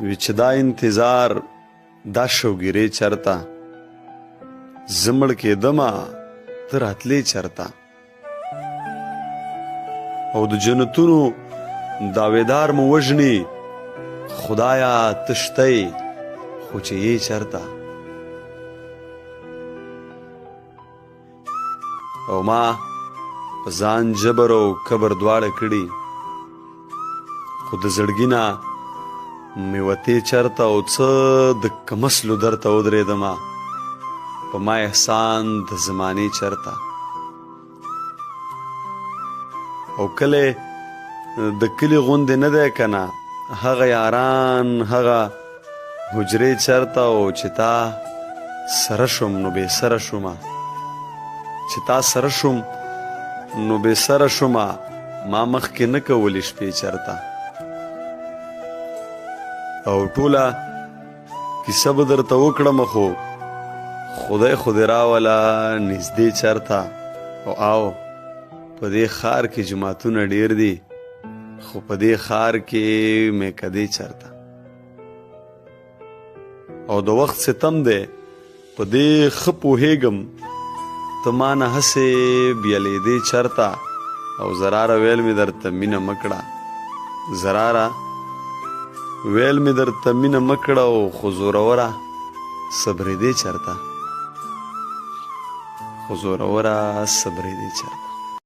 وی چې دا انتظار دا شوګیرې چرته زمړ کېدمه ته راتلې چرته او د جنتونو داویدار مو وژني خدایا تشتی خو چې یې چرته او ما په ځان جبر او کبر دواړه کړي خو د زړګي نه مې وتې چرته او څه د کمسلو درته ودرېدمه په ما احسان د زمانې چرته او کله د کلي غوندې نه دی که نه هغه یاران هغه حجرې چرته او چې تا سره شوم نو بې سره شومه چې تا سره شوم نو بې سره شومه ما مخکې نه کولې شپې چرته او ټوله کیسه به درته وکړم خو خدای خو دې راوله نږدې چرته او په دې ښار کې جماعتونه ډېر دي خو په دې ښار کې میکدې چرته او د وخت ستم دی په دې ښه پوهېږم ته ما نه هسې بیلیدې چرته او زراره ویل مې درته مینه مه کړه زراره ویل مې درته مینه مه کړه او خو زوروره صبرېدې چرته خو زوروره صبرېدې چرته